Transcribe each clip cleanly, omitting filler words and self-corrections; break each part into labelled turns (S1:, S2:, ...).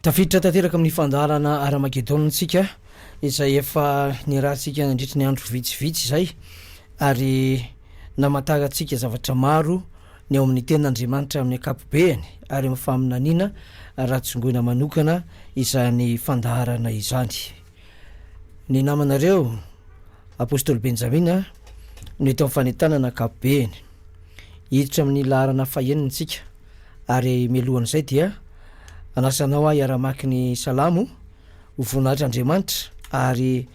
S1: Tafiditra tanteraka amin'ny fandarana Aramageddontsika izay efa nirahantsika nandritra ny andro vitsivitsy izay ary namataratsika zavatra maro ny ao amin'ny tenin'Andriamanitra amin'ny ankapobeny ary mifaminaniana ratsongoina manokana izany fandarana izany. Ny namanareo Apôstôly Benjamina no eto amin'ny fanentanana ankapobeny hiditra amin'ny laharana fahenintsika ary mialohan'izay dia anasanao iara-maki ny salamo ho voninahitra Andriamanitra ary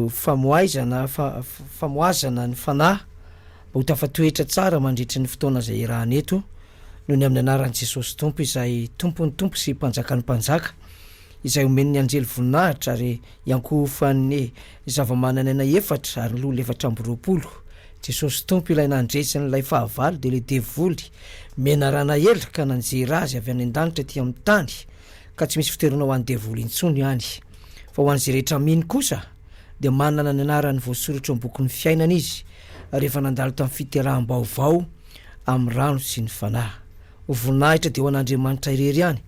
S1: famoazana ny fanahy mba ho tafatoetra tsara mandritry ny fotoana izay irahana eto noho ny amin'ny anaran'i Jesosy Tompo izay tompony tompo sy mpanjakan'ny mpanjaka izay omen'ny anjely voninahitra ary iankofan'ny zava-mananaina efatra ary loha 420. Jesosy Tompo ilay nandresy n'ilay fahavalo dia ilay devoly menarana ela ka nanjera azy avy any an-danitra ety amin'ny tany ka tsy misy fitoerana ho an'ny devoly intsony ihany fa ho an'izay rehetra mino kosa dia manana ny anarany voasoratra amin'ny bokin'ny fiainana izy rehefa nandalo tamin'ny fiteraham-baovao amin'ny rano sy ny fanahy. Ho voninahitra dia ho an'Andriamanitra irery ihany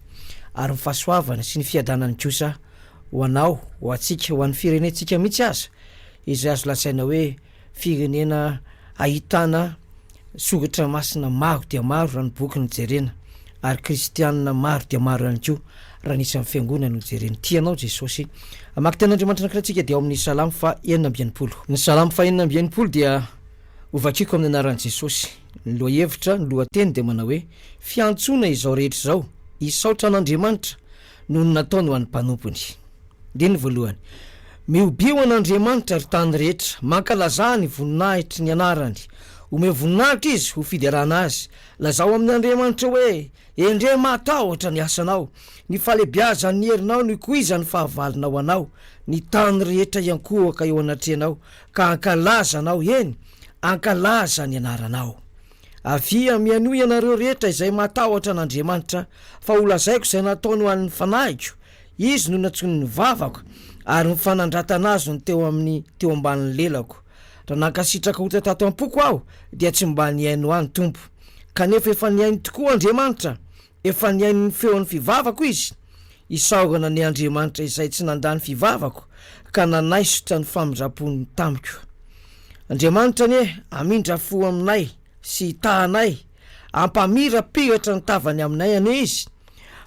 S1: ary ny fahasoavana sy ny fiadanany kosa ho anao ho antsika ho an'ny firenentsika mihitsy aza izay azo lasaina hoe firenena ahitana soratra masina maro dia maro raha ny boky ny jerena ary kristianina maro dia maro ihany koa raha nisan'ny fiangonana no jerena. Tianao Jesosy. Amaky tenin'Andriamanitra ankirantsika dia ao amin'ny salamo fa 420. Ny salamo fa 420 dia ovakiko amin'ny anaran'i Jesosy. Ny lohahevitra ny lohateny dia manao hoe fiantsoana izao rehetra izao isaotra an'Andriamanitra noho ny nataony ho an'ny mpanompony. Dia ny voalohany miobio an'Andriamanitra ary tany rehetra mankalaza ny voninahitry ny anarany ome voninahitra izy ho fiderana azy. Lazao amin'ny Andriamanitra hoe endre matahotra ny asanao, ny falebiazany ny herinao no ikoizany fahavalonao anao, ny tany rehetra iankohaka eo anatrenao ka ankalazanao eny ankalaza ny anaranao. Avia mianoy ianareo rehetra izay matahotra an'Andriamanitra fa ho lazaiko izay nataony ho an'ny fanahiko, izy no natsony ny vavako ary mifanandratana azy ny teo ambanin'ny lelako. Raha nankasitraka ho tatato am-poko aho dia tsy mba niaino any Tompo, kanefa efa niaino tokoa Andriamanitra, efa niaino ny feon'ny fivavako izy. Isaorana ny Andriamanitra izay tsy nandany fivavako ka nanaisotra ny famindrapony tamiko. Andriamanitra nie amindra fo aminay sy tahanay, ampamirapiratra ny tavany aminay ane izy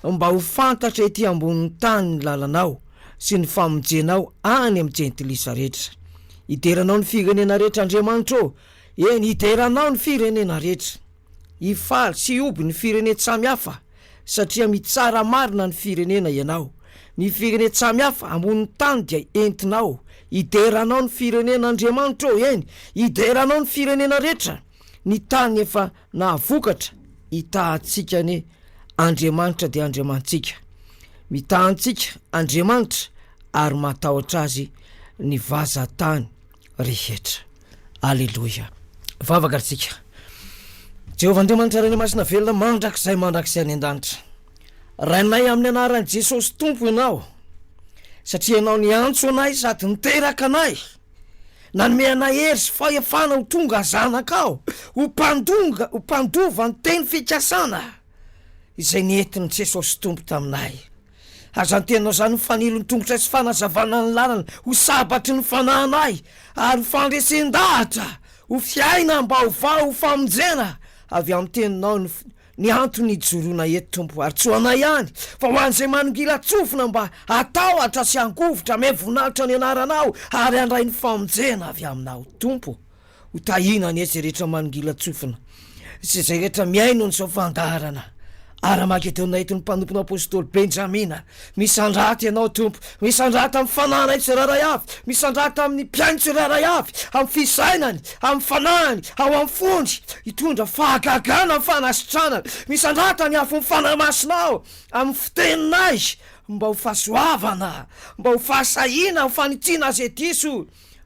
S1: mba ho fantatra ety ambonin'ny tany ny lalanao sy ny famonjenao any amin'ny jentilisa rehetra. Iteranao ny firenena rehetra Andriamanitra ô, eny iteranao ny firenena rehetra. Ifaly sy oby ny firenena samihafa satria mitsara marina ny firenena ianao. Ny firenena samihafa ambonin'ny tany dia entinao. Iteranao ny firenena Andriamanitra ô, eny iteranao ny firenena rehetra. Ny tany efa nahavokatra itahantsika ny Andriamanitra dia Andriamantsika. Mitahantsika Andriamanitra ary matahotra azy ny vaza-tany rehetra. Aleluia. Vavakaritsika. Jehovah Andriamanitra rany masina velona mandrakizay any an-danitra. Rainay amin'ny anaran'i Jesosy Tompo ianao satria ianao niantso anay sady niteraka anay. Nanome anay hery sy fahefana ho tonga zanakao, ho mpandova ny teny fikasana izay nientin'i Jesosy Tompo taminay. Aza ny tenao zany fanilo ny tongotra sy fanazavana ny lalana ho sabatry ny fananay ary fandresen-dahatra ho fiaina mba ho vao ho famonjena avy amin'ny teninao ny antony ijoroana eto Tompo ary tsy ho anay ihany fa ho an'izay manongila tsofina mba atahotra sy angovotra me voninahitra ny anaranao ary andray ny famonjena avy aminao Tompo. Ho tahina ny ezay rehetra manongila tsofina sy izay rehetra miaino n'izao fandarana Aramageddon ety ny mpanompono Apôstôly Benjamina. Misandrata ianao Tompo, misandrata amin'ny fananay tsiraray avy, misandrata amin'ny mpiaino tsiraray avy, amin'ny fisainany, amin'ny fanahany, ao amin'ny fondry, hitondra fahagagana amin'ny fanasitranana. Misandrata ny afo ny fanamasinao amin'ny fiteninay mba ho fahasoavana, mba ho fahasahina, ho fanitsiana azy diso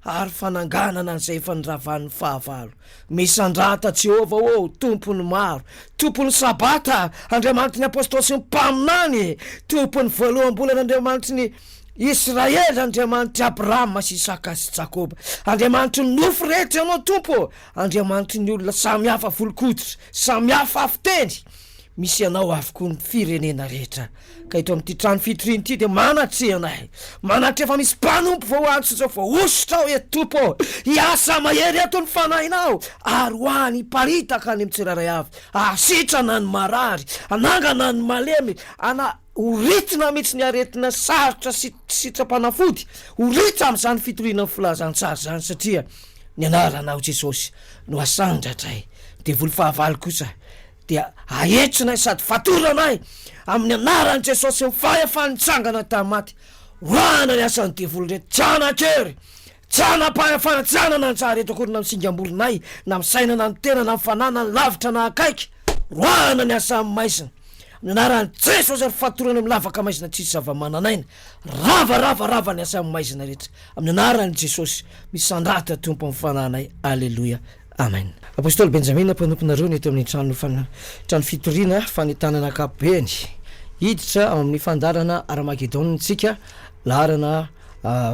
S1: ary fananganana an'izay efa niravan'ny fahavalo. Misandrata Jehovah ô, tompony maro, tompony sabata, Andriamanitry ny apôstôly sy ny mpaminany, tompony voaloham-bolan'Andriamanitry ny Israely, Andriamanitry Abrahama sy Isaka sy Jakoba, Andriamanitry ny nofo rehetra ianao Tompo, Andriamanitry ny olona samihafa volon-koditra, samihafa afiteny, misy anao avoko ny firenena rehetra ka ito am'ty trano fitoriny ity de manatreanay manatra efa misy mpanompo vao antsotra fa ositra ao e tompo iasa mahery ato ny fanahinao ary hoany paritaka any amitsiraray avy asitrana ny marary anangana ny malemy oritina mihitsy ny aretina sarotra sitrapanafody oritra am'izany fitorina ny filazantsary zany satria ny anaranao Jesosy no asandratra de volo fahavalo kosa dia ahetsinay sady fatoranay amin'ny anaran'i Jesosy mifahefanytsangana tamaty roana ny asan'ny devoly reto tsanakery tsanapahefana tsanana ny tsara eto akorina misingambolinay na misainana ny tena na mifanana ny lavitra na akaiky roana ny asan'ny maisina amin'ny anaran'i Jesosy ary fatorana milavaka maizina tsisy zava-mananaina rava ny asan'ny maizina rehetra amin'ny anaran'i Jesosy misandrata tompo amin'ny fananay aleloia amen. Apôstôly Benjamin mpanomponareo neto amin'ny trano fitoriana fanetanana akapobeny hiditra ao amin'ny fandarana Armagedon tsika laharana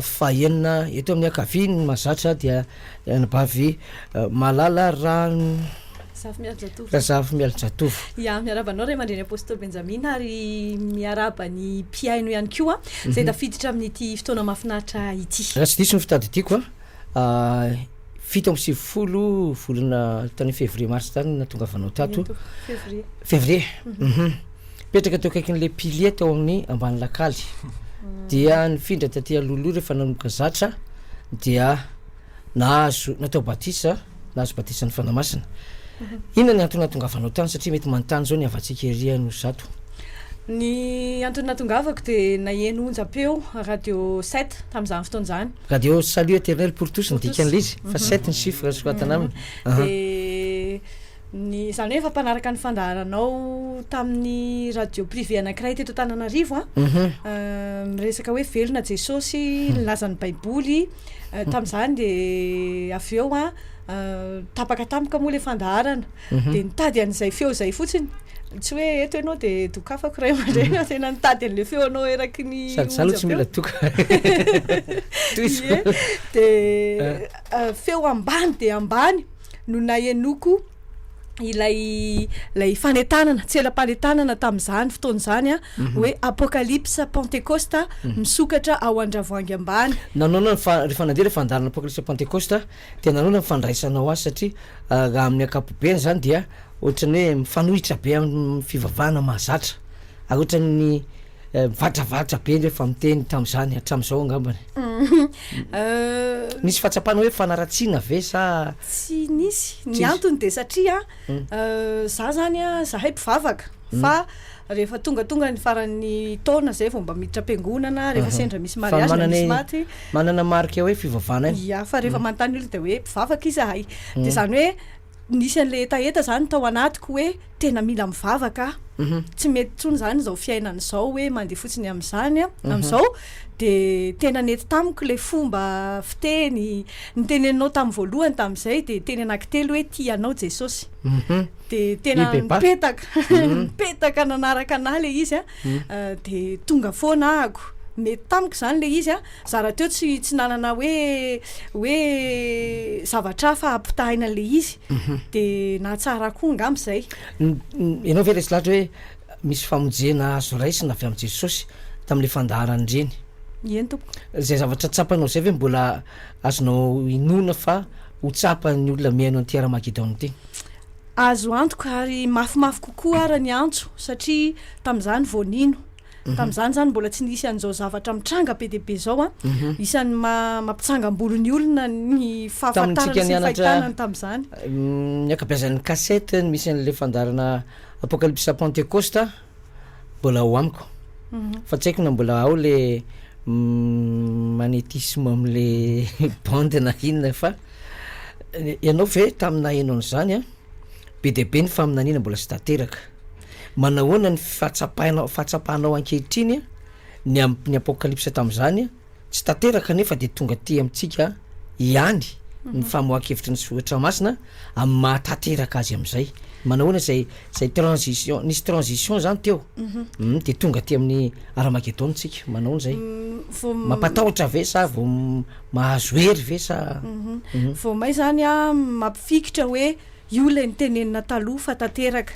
S1: fahenina eto amin'ny akaviny mazatra dia nabavy malala rano Razafy Mialajatovy.
S2: Ya miarabanao ray mandreny apôstôly Benjamin ary miaraba ny mpiaino ihany koa zay tafiditra amin'ity fotoana mahafinaritra ity.
S1: Raha tsy diso ny fitady tiako 7 volana tany février mars tany natongavanao tato février petraka teo akaikin'le pilier tao amin'ny ambany lakaly dia nifindra taty aloloha rehefa nanomboka zatra dia nahazo natao batisa ny fanamasina inona ny antony natongavanao tany satria mety manontany zao ny avatsika ery no zato.
S2: Ny antony natongavako de naheno onjam-peo radio 7 tam'izany fotoan'izany.
S1: Radio Salut Éternel pour tous ndikan'le izy fa 7 ny chiffre soatana aminy.
S2: De ny zany hoe efa mpanaraka ny fandaharanao tamin'ny radio privé anankiray teto Antananarivo miresaka hoe velona Jesosy nilazan'ny baiboly tam'izany de aveo tapaka tampoka moa le fandaharana de nitady an'izay feo zay fotsiny tsy hoe eto ianao de dokafako ray aman-dreny tena nitady an'le feo anao eraky ny
S1: salotsy tsy mila toka
S2: de feo ambany de ambany no nahenoko ilay fanetanana tsy ela-panetanana tam'izany fotoan'izany hoe apocalypse pentecoste misokatra ao an-dravoangy ambany.
S1: Nanona rehefa nandeha le fandarana apocalypse pentecoste dia nanona mifandraisanao azy satria raha amin'ny ankapobeny zany dia ohatrany hoe mifanohitra be amin'ny fivavahana mahazatra ary ohatrany mivatravatra be rehefa miteny tam'izany hatram'izao angambany. Nisy fahatsapana hoe fanaratsiana ve sa
S2: tsy nisy ny antony de satria za zany zahay mpivavaka fa rehefa tonga ny faran'ny taona zay vao mba miditra am-piangonana rehefa sendra misy mariage misy maty
S1: manana marika hoe fivavahana
S2: ya fa rehefa manontany olo de hoe mpivavaka izahay de zany hoe nisy an'le etaeta zany tao anatiko hoe tena mila mivavaka tsy mety tsony zany zao fiainana zao hoe mandeha fotsiny am'izany am'izao de tena nety tamiko le fomba fiteny niteneninao tamin'ny voalohany tam'izay de teny anankitelo hoe tianao Jesosy de tena mipetaka nanaraka anahy le izy de tonga foana ahako mety tamiko zany le izy zara teo tsy nanana hoe zavatra fa ampitahina le izy de nahatsara koa ngam'izay.
S1: Ianao ve resy lahatra hoe misy famonjena azo raisina avy am' Jesosy tam'le fandaharany reny
S2: eny tompoko
S1: zay zavatra tsapanao zay ve mbola azonao inona fa ho tsapany olona miaino an'ty Armagedon ty?
S2: Azo antoko ary mafimafy kokoa ara ny antso satria tam'izany voanino tam'izany zany mbola tsy nisy an'izao zavatra mitranga be deaibe zao isan'ny mampitsangam-bolon'ny olona ny fahafantarana sy fahitanany tam'izany.
S1: Ny akabiazan'ny kasety misy an'le fandarana apocalypse pentecoste mbola ao amiko fa tsy haiko na mbola ao le magnétisme am'le bande na inona fa ianao ve taminaheno an'izany be deaibe ny faminanina mbola sy tanteraka manahoana ny fahatsapahanao ankehitriny ny apocalypse tam'izany tsy tanteraka nefa de tonga ty amitsika ihany ny famoankevitra ny sohatra masina amin'ny mahatanteraka azy am'izay manahoana zay transition nisy transition zany teo de tonga ty amin'ny Armagedon tsika manahoana zay mampatahotra ve sa vao mahazo hery ve sa
S2: vao may zany mampifikitra hoe io lay nitenenina taloha fa tanteraka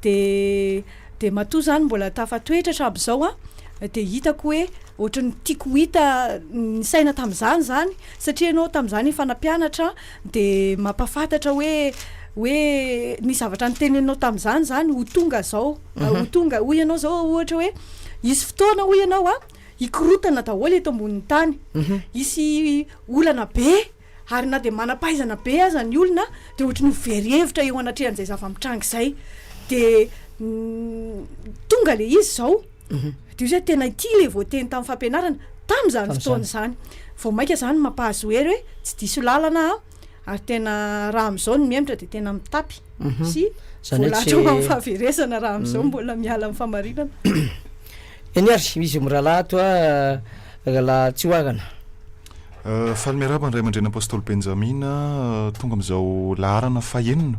S2: de matoa zany mbola tafatoetra hatrab'izao a de hitako hoe ohatrany tiako hita ny saina tam'izany zany satria anao tam'izany efa nampianatra de mampafantatra hoe ny zavatra niteneninao tam'izany zany ho tonga zao ho tonga hoy ianao zao ohatra hoe isy fotoana hoy ianao a ikorotana daholo eto ambonin'ny tany isy olana be ary na de manampahaizana be aza ny olona de ohatrany ho verihevitra eo anatrehan'izay zava-mitranga izay de tonga le izy zao de io zay tena ity le voateny tamin'ny fampianarana tam'izany fotoana zany vao maika zany mampahazo hery hoe tsy diso lalana ary tena raha am'izao ny miemitra de tena mitapy sy volatra amin'ny fahaveresana raha am'izao mbola miala amin'ny famarinana
S1: eny ary izy mirahalahy to rahalahy tsy hoarana
S3: Falmeraba ny ray aman-dreny apôstôly Benjamina tonga am'izao laharana fahenina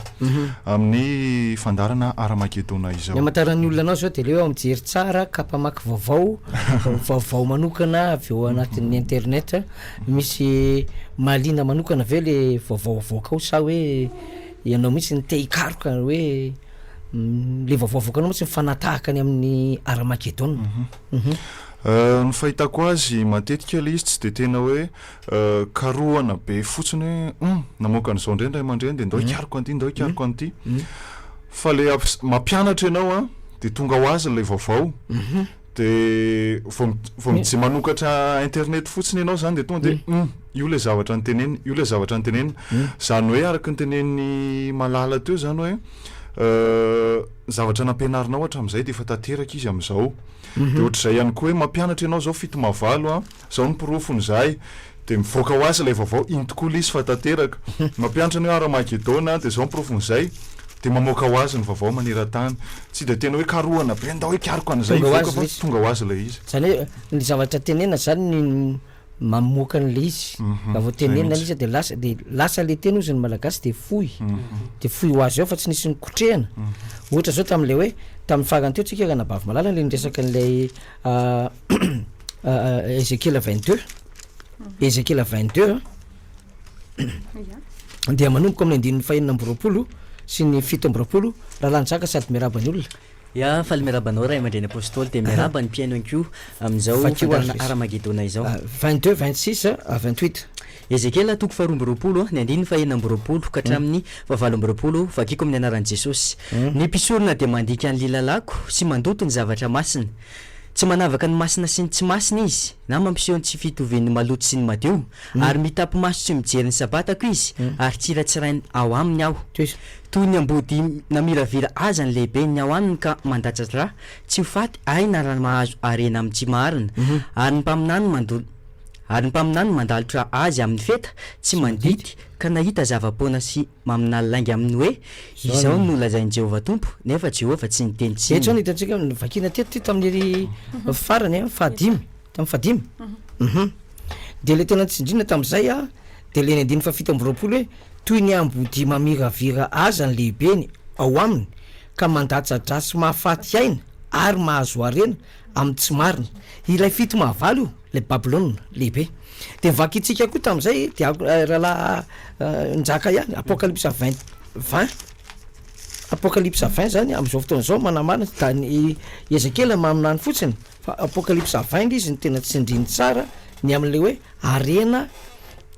S3: amin'ny fandarana Aramageddona izao.
S1: Ny amantaran'ny olona anao zao de leo mijery tsara kapamaky vaovao manokana avy eo anatin'ny internet misy malina manokana ve le vaovao avoaka ao sa hoe ianao mihitsy ny te hikaroka hoe le vaovao avoaka anao mihitsy mifanatahaka any amin'ny Aramageddona.
S3: Ny fahitako azy matetika le izy tsy de tena hoe karohana be fotsiny hoe namoaka an'izao indrindra aman-dreny de ndao hikaroko an'ity ndao hikaroko an'ity fa le mampianatra ianao a de tonga ho azy le vaovao de vao mijy manokatra internet fotsiny ianao zany de tonga de io le zavatra nitenenina io le zavatra nitenenina zany hoe araka niteneniny malala teo zany hoe zavatra nampianarinao hatram'izay de efa tanteraka izy am'izao de ohatr'izay ihany koa hoe mampianatra ianao zao fito mavalo zao ny pirofony zay de mivoaka ho azy lay vaovao iny tokoa le izy fa tanteraka mampianatra ny hoe Aramageddona de zao ny pirofony zay de mamoaka ho azy ny vaovao maneran-tany tsy de tena hoe karohana be ndao hoe karoko an'izay fa tonga ho azy lay izy
S1: zany hoe ny zavatra tenena zany ny mamoaka an'le izy vao tenenina izy de lasa le teny ozy ny malagasy de fohy ho azy ao fa tsy nisy ny kotrehana ohatra zao tam'le hoe tamin'ny farany teo tsika anabavy malala le niresaka an'lay Ezekiel 22 dia manomboka amin'ny andininy fahenina amby-roapolo sy ny fito amby-roapolo raha lanjaka sady miarabany olona
S4: ya faly miarabanao ray aman-dreny apôstôly de miaraba ny mpiaino anko am'izao fandarana Aramageddona izao
S1: 22 26 à 28
S4: Ezekiel toko faharoa amby-roapolo ny andininy fahenina amby-roapolo ka hatramin'ny fahavalo amby-roapolo vakiko amin'ny anaran'i Jesosy ny mpisorona de mandika ny lilalako sy mandoto ny zavatra masina tsy manavaka ny masina sy ny tsy masina izy na mampiseho ny tsy fitovian'ny maloto sy ny madio ary mitapy maso tsy mijery ny sabatako izy ary tsiratsirainy ao aminy aho toy ny ambody namiravira aza ny lehibe ny ao aminy ka mandatsatra tsy ho faty aina raha mahazo arena amin'ny tsy marina ary ny mpaminany mandalotra azy amin'ny feta tsy mandity ka nahita zava-poana sy maminalalaingy aminy hoe izao no lazain'i Jehovah Tompo nefa Jehovah tsy niteny tsiny
S1: eto ny hitantsika vakina teto tamin'ny farany fahadimy tamin'ny fahadimy de le tena tsindrina tam'izay de le ny andiny fafito amby-roapolo hoe toy ny ambody mamiravira aza ny lehibeny ao aminy ka mandatsadrasy mahafaty aina ary mahazo arena amin'ny tsy marina ilay fito mahavalo io le Babylone lehibe de vakitsika koa tam'izay de rahalahy njaka ihany Apocalypse 20 zany am'izao fotoana zao manamana da ny Ezekiel maminany fotsiny fa Apocalypse 20 izy ny tena tsindriny tsara ny amin'le hoe arena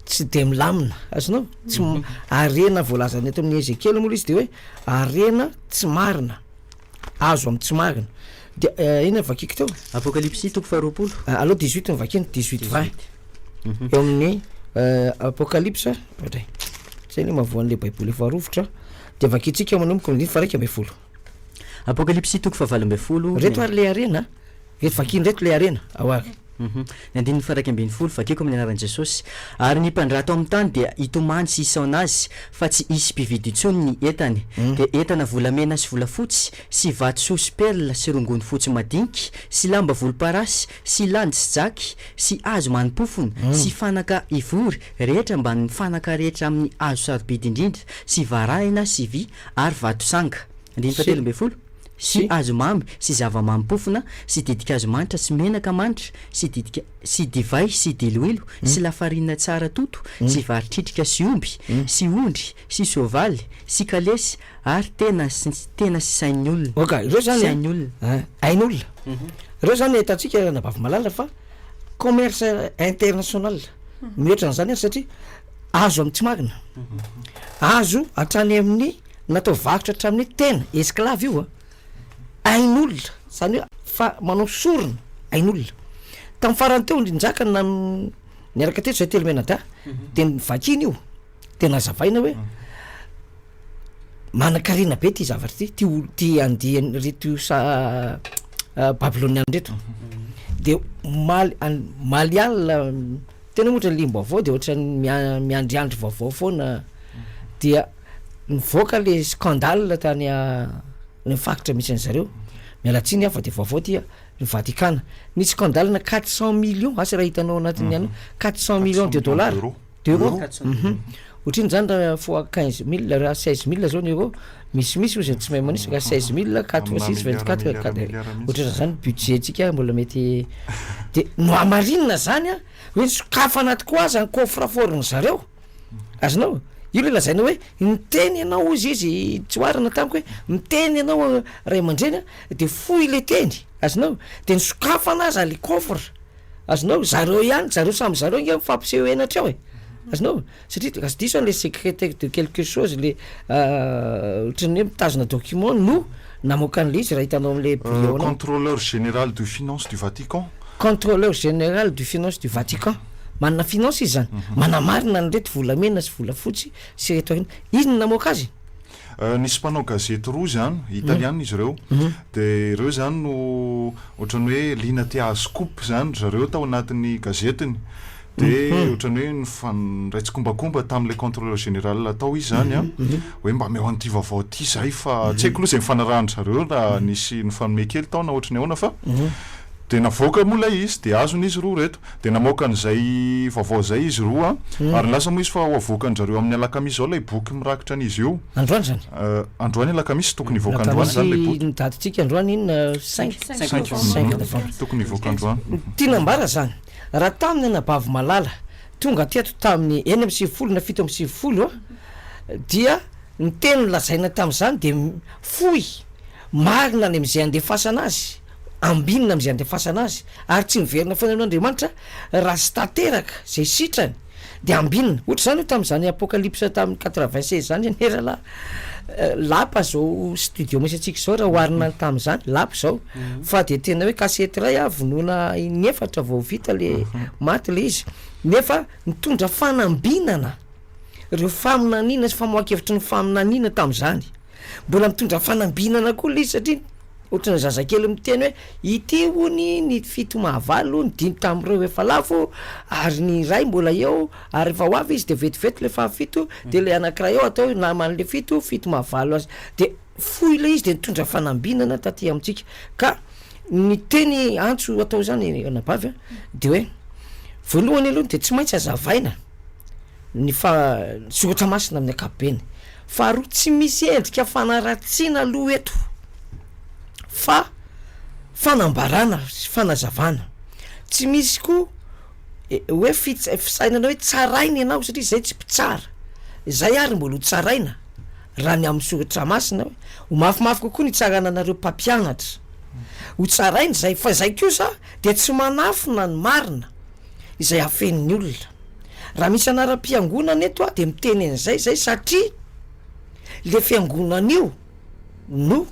S1: tsy de milamina azonao tsy arena voalazany eto amin'ny Ezekiel moa izy de hoe arena tsy marina azo amin'ny tsy marina de ina vakiko teo
S4: Apocalypse toko faharoapolo
S1: aloha 18 ny vakiny 18-20 eo amin'ny Apocalypse zay le mahavoan'le baiboly efa rovotra de vakitsika manomboka amin'ny fa raiky amby folo
S4: Apocalypse toko fahavalo amby folo
S1: reto ary le arena reto vakiny reto le arena ahoary
S4: ny andininy faraiky ambin'ny folo vakiko amin'ny anaran'i Jesosy ary ny mpandrato amin'ny tany dia itomany sy isaonazy fa tsy isy mpividy intsony ny entany de entana volamena sy volafotsy sy vato sy perla sy rongony fotsy madinika sy lamba volomparasy sy landy sy jaky sy hazo manimpofony sy fanaka ivory rehetra mba ny fanaka rehetra amin'ny hazo sarobidy indrindra sy varahina sy vy ary vato sanga andininy fahatelo amby folo sy azo mamy sy zava-mamipofona sy didikazo manitra sy menaka manitra sy divay sy diloilo sy lafarina tsara toto sy varitritrika sy omby sy ondry sy sovaly sy kalesy ary tena sy sain'ny olona
S1: oka ireo zany
S4: sain'ny olona
S1: ain'olona ireo zany hitantsika nabavy malala fa commerce international mihoatra n'zany any satria azo amin'ny tsy marina azo hatrany amin'ny natao vakotra hatramin'ny tena esclave io ain'olona zany hoe fa manao sorona ain'olona tamin'ny farany teo ndrinjakany na niaraka teto zay telo menada de nivakiny io tena zavaina hoe manan-karena be ty zavatra ty andiany reto babyloniany reto de maliala tena ohatra limbo avao de ohatra miandriandry vaovao foana dia nivoaka le scandale tany nifakotra misy an'zareo mialatsiny afa de vaovao tia ny Vatikana ny scandale na 400 millions asa raha hitanao anatin'ny ano 400 millions de dollars d'euros ohatriny zany raha fois 15 000 raha 16 000 zao ny euro misy ozy tsy mahay manisy ka 16 000 4 fois 6 24 ohatra zany budget tsika mbola mety de no amarinina zany a hoe sokafa anaty koa zany coffre-fort zareo azonao io le lazaina hoe miteny ianao izy tsy oarina tamiko hoe miteny ianao ray aman-dreny de foy le teny azonao de ny sokafa anazy le coffre azonao zareo ihany zareo samy zareo inga mifampiseho enatra ao azonao satria kasi diso le secrétaire de quelque chose le ohatrany hoe mitazona document no namoaka an'le izy raha hitanao am'le
S3: contrôleur général de finance du Vatican
S1: contrôleur général du finance du Vatican manana finance izy zany manamarina ny reto volamena sy volafotsy sy reto izy ny namoaka azy
S3: nisy mpanao gazety roa zany italiana izy ireo de ireo zany no ohatrany hoe lina tia scoop zany zareo tao anatin'ny gazetiny de ohatrany hoe nyfanraitsykombakomba tam'le contrôleur général atao izy zany a hoe mba meo an'ity vaovao ty zay fa tsy haiko loha zay mifanarahany zareo raha nisy nyfanome kely tao na ohatrany ahoana fa de navoaka mola izy de azon'izy roa reto de namoaka an'izay vaovao zay izy roa ary lasa moa izy fa avoakany zareo amin'ny alakamisy zao lay boky mirakitra an'izy io
S1: androany zany
S3: androany alakamisy tokony ivoaka androany zany le boky
S1: datintsika androany inona 5
S3: tokony ivoaka androany
S1: tianambara zany raha taminy nabavy malala tonga teto tamin'ny 4 na 7 dia ny teny lazaina tam'zany de foy marina any am'izay andefasana azy ambinina am'izay andefasana azy ary tsy miverina fanan'Andriamanitra raha sy tanteraka zay sitrany de ambinina ohatra zany hoe tam'zany apocalypse tamin'ny 96 zany nerala lapa zao studio misy atsika zao raha oarina tam'zany lapa zao fa de tena hoe kasety ray vonoina inefatra vao vita le maty le izy nefa mitondra fanambinana reo faminanina sy famoakevitry ny faminanina tam'zany mbola mitondra fanambinana koa le izy satria ohatrany zazakely miteny hoe ity hony ny fito mahavalo ny dimy tam'ireo efa lafo ary ny ray mbola eo ary efa ho avy izy de vetivety le fahafito de le anankiray eo atao naman'le fito mahavalo azy de foy le izy de mitondra fanambinana taty amintsika ka ny teny antso atao zany anabavy de hoe voalohany aloha de tsy maintsy azavaina ny sokatra masina amin'ny akapobeny faharoa tsy misy endrika fanaratsiana aloha eto fa fanambarana sy fanazavana tsy misy koa hoe fisainana hoe tsaraina ianao satria zay tsy mpitsara zay ary mbola ho tsaraina raha ny amin'ny soratra masina hoe ho mafimafy kokoa ny tsarana anareo mpampianatra ho tsaraina zay fa zay kosa de tsy manafina ny marina izay afen'ny olona raha misy anaram-piangonana eto de miteny an'izay zay satria le fiangonan'io no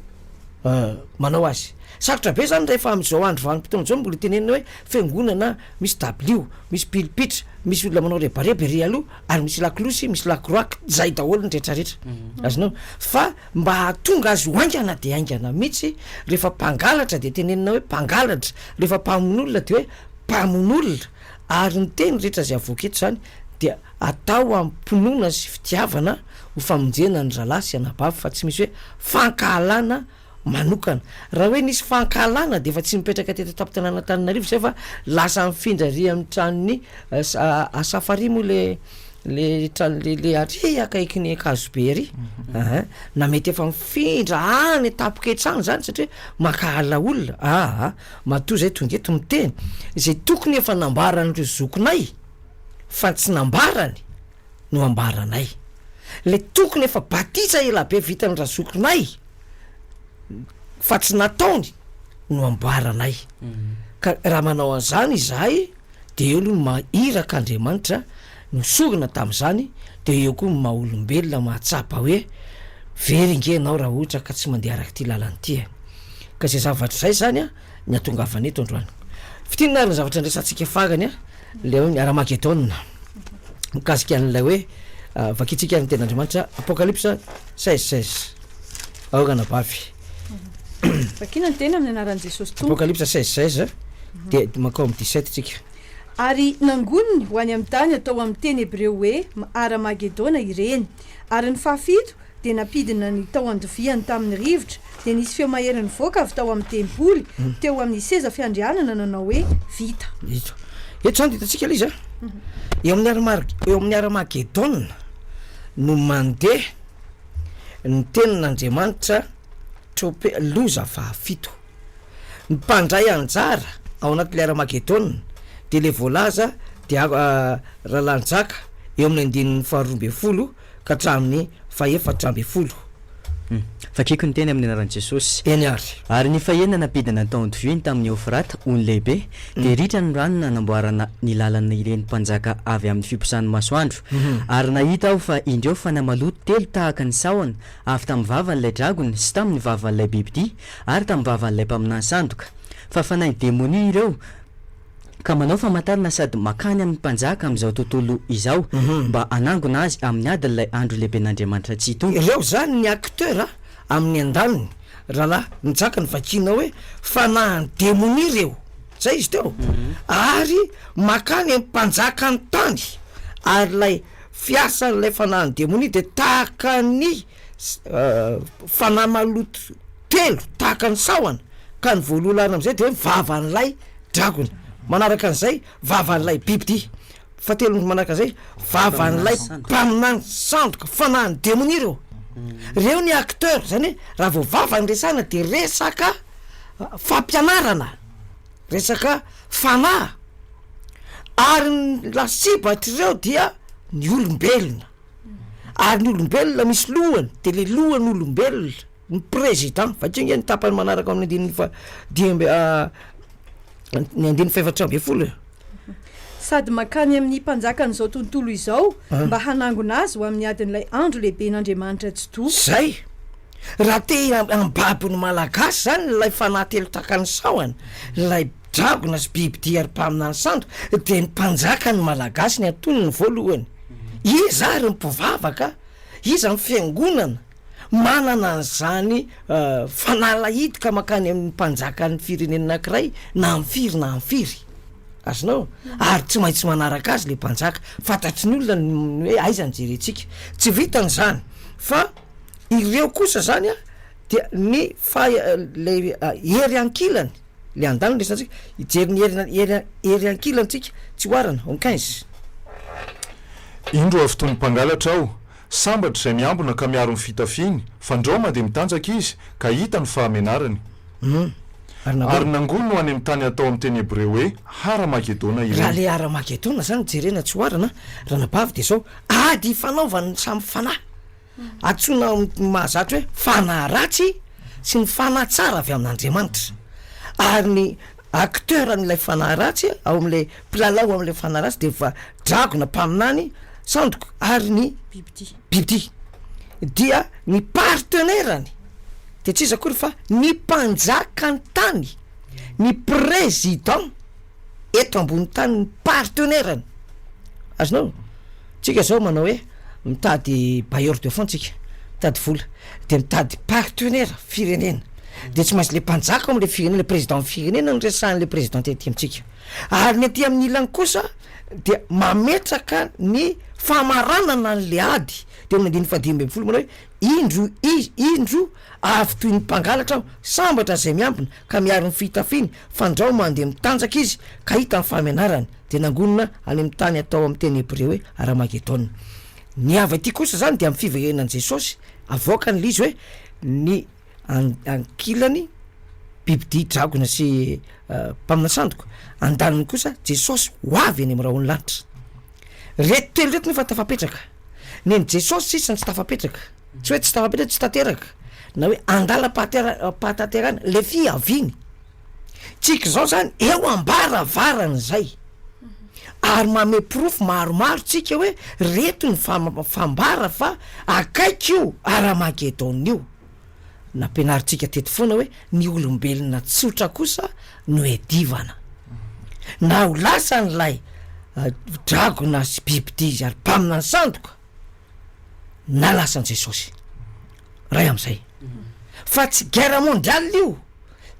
S1: manao azy sarotra be zany rehefa am'izao andro vanim-potoana zao mbola tenenina hoe fiangonana misy dabilio misy pilipitra misy olona manao rebareba ery aloha ary misy lakolosy misy lakroaka zay daholo ny rehetrarehetra azonao fa mba hatonga azy hoaingana de aingana mihitsy rehefa mpangalatra de tenenina hoe mpangalatra rehefa mpamon'olona de hoe mpamon'olona ary ny teny rehetra zay avoaketo zany de atao ampinoana sy fitiavana ho famonjena ny ralahy sy anabavy fa tsy misy hoe fankahalana manokana raha hoe nisy fankahalana de efa tsy mipetraka teto tapitanana Antananarivo zay fa lasa mifindra ry amin'ny tranony asafary moa le le are akaiky ny akazobe ry na mety efa mifindra any tapoketrany zany satria makahala olona matoa zay tonga eto miteny zay tokony efa nambaran'ireo zokonay fa tsy nambarany no ambaranay le tokony efa batisa elabe vita ny raha zokonay fa tsy nataony no ambaranay ka raha manao an'izany izahay de eo aloha mahiraka Andriamanitra nosorona tam'izany de eo koa mahaolombelona mahatsapa hoe very nge anao raha ohatra ka tsy mandeha araka ty lalany ty ka zay zavatra zay zany ny atongavany eto androany fitinina ny zavatra ndraisantsika fagany le hoe Armageddon mikasika an'ilay hoe vakitsika ny ten'Andriamanitra Apocalypse 16:16 aorana bavy
S2: vakina ny tena amin'ny anaran'i Jesosy tompo
S1: Apocalypse 16:16 de makao amin'ny 17 tsika
S2: ary nangoniny ho any amin'ny tany atao amin'ny teny Hebreo hoe Armageddon ireny ary ny fahafito de napidina ny tao andoviany tamin'ny rivotra de nisy feo maherin'ny voaka avy tao amin'ny tempoly teo amin'ny seza fiandrianana nanao hoe vita
S1: eto zany hitantsika le izy eo amin'ny Armageddon no mandeha ny tenin'Andriamanitra loza fahafito ny mpandray anjara ao anatin'le Armageddon de le voalaza de rahalanjaka eo amin'ny 120 ka hatramin'ny 410
S4: fakiko ny teny amin'ny anaran'i Jesosy
S1: eny ary
S4: ary ny fahenana napidina tao andoviany tamin'ny Eufrate ony lehibe de ritra ny rano nanamboarana ny lalana ireny mpanjaka avy amin'ny fiposahan'ny masoandro ary nahita aho fa indreo fanamaloto telo tahaka ny sahona avy tamin'ny vavan'ilay dragona sy tamin'ny vavan'ilay bibidia ary tamin'ny vavan'ilay mpaminany sandoka fa fanahy démonia ireo ka manao famantarana sady makany amin'ny mpanjaka amin'izao tontolo izao mba anangona azy amin'ny adin'ilay andro lehiben'Andriamanitra tsy tonga
S1: ireo zany ny acteur amin'ny andaniny rahalahy nitsaka ny vakina hoe fanahy démonia ireo zay izy teo ary makany amin'ny mpanjaka ny tany ary lay fiasan'ilay fanahy démonia de tahaka ny fanahy maloto telo tahaka ny sahona ka ny voalohana am'izay de hoe vavan'ilay dragona manaraka an'izay vavan'ilay bibidia fatelo manaraka an'izay vavan'ilay mpaminany sandoka fanahy démonia reo ny acteur zany hoe raha vao vavany resana de resaka fampianarana resaka fanahy ary ny lasibatra ireo dia ny olombelona ary ny olombelona misy lohany de le lohany olombelona ny président vakeo nge ny tapany manaraka amin'ny ny 140
S2: sady makany amin'ny mpanjakan'izao tontolo izao mba hanangona azy ho amin'ny adin'ilay andro lehiben'Andriamanitra tsy to
S1: zay raha te ambabony malagasy zany lay fanahy telo takany sahona lay dragona sy bibidia ary mpaminany sandro de ny mpanjaka ny malagasy ny antonony voalohany izy ary mmpivavaka izy amin'ny fiangonana manana an'izany fanalahitika makany amin'ny mpanjaka ny firenena anankiray na amfiry na amfiry azonao ary tsy maintsy manaraka azy le mpanjaka fantatry ny olona hoe aiza nyjerentsika tsy vitan'izany fa ireo kosa zany de ny le hery ankilany le andany resantsika ijery ny hery ankilany tsika tsy hoarana on 15
S3: indro avy tony mpangalatra aho sambatra izay miambona ka miaro ny fitafiny fandrao mandeha mitanjaka izy ka hita ny fahamenarany ary nangono no any amin'ny tany atao amin'ny teny Hebreo hoe Armageddon ireny
S1: raha le Armageddon zany jerena tsy hoarana ranabavy de zao ady fanaovany samy fanahy atsona mahazatra hoe fanahy ratsy sy ny fanahy tsara avy amin'Andriamanitra ary ny acteur n'ilay fanahy ratsy ao amin'le mpilalao amin'le fanahy ratsy de fa dragona mpaminany sandoko ary ny bibidia dia ny partenairany de tsy izy akory fa ny mpanjaka ny tany ny président eto ambony tany ny partenairany azonao tsika zao manao hoe mitady bailleur de fonds tsika mitady vola de mitady partenaire firenena de tsy maintsy le mpanjaka am'le firenena le président firenena ny resan'le président tety amitsika ary ny aty amin'ny ilany kosa de mametraka ny famaranana n'le ady de amin'ny 150 manao hoe indro avy toy ny mpangalatra sambatra zay miampina ka miaro ny fitafiny fandrao mandeha mitanjaka izy ka hita ny famenarany de nangonina any amin'ny tany atao amin'ny teny hebreo hoe Armageddon. Ny avy aty kosa zany de amin'ny fiverenan Jesosy avoakany lizy hoe ny ankilany bibidia dragona sy mpamina sandoko andaniny kosa Jesosy ho avy any amin'ny rahony lanitra. Reto telo reto nefa tafapetraka neny Jesosy sisany tsy tafapetraka tsy hoe tsy tafapetraka tsy tateraka na hoe andala pahataterana le fiaviny tsika zao zany eo ambaravarany zay ary mame profo maromaro tsika hoe reto ny fambara fa akaiky io Armageddon io. Nampianaritsika teto foana hoe ny olombelona tsotra kosa no edivana na ho lasa n'lay dragona sy bibidia ary mpamina ny sandoka na lasan Jesosy ray am'izay fa tsy guerre mondiale io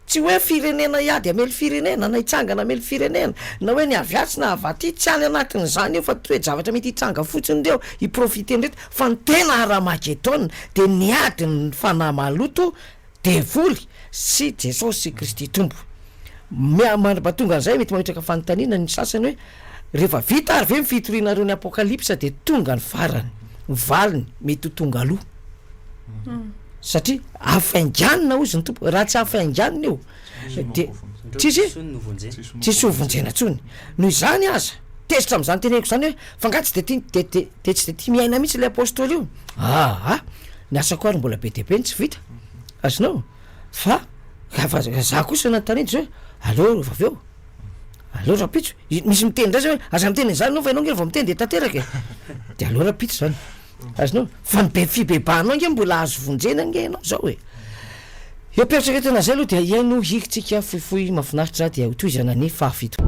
S1: tsy hoe firenena iady amely firenena na hitsangana amely firenena na hoe ny aviatsy na avaty tsy any anatin'izany io fa toe zavatra mety hitsanga fotsiny reo hiprofite nreto fa ny tena Armageddon de niady ny fanahy maloto devoly sy Jesosy sy Kristy tompo. Mahatonga an'izay mety mahitraka fanontaniana ny sasany hoe rehefa vita ary ve mifitoriana reo ny apokalipsa de tonga ny farany valiny mety ho tonga aloha satria afainganina ozy ny tompo raha tsy afainganina io de tsisy hovonjena tsony noho izany aza tezitra am'izany teneniko zany hoe fa ngatsy de tsy de tia miaina mihitsy le apôstôly io ny asako ary mbola be deabe ny tsy vita azonao fa za kosa nanontanidy hoe allo vaveo allo rapitso misy miteny ndray zany hoe aza miteny zany anao fa ianao nge vao miteny de tanteraka de allo rapitso zany azonao fa ny be fibebanao nge mbola azo vonjena nge anao zao hoe eo petraka tena zay aloha de iaino hikitsika foifoy mafinaritra dia ho toizana ny fahafito.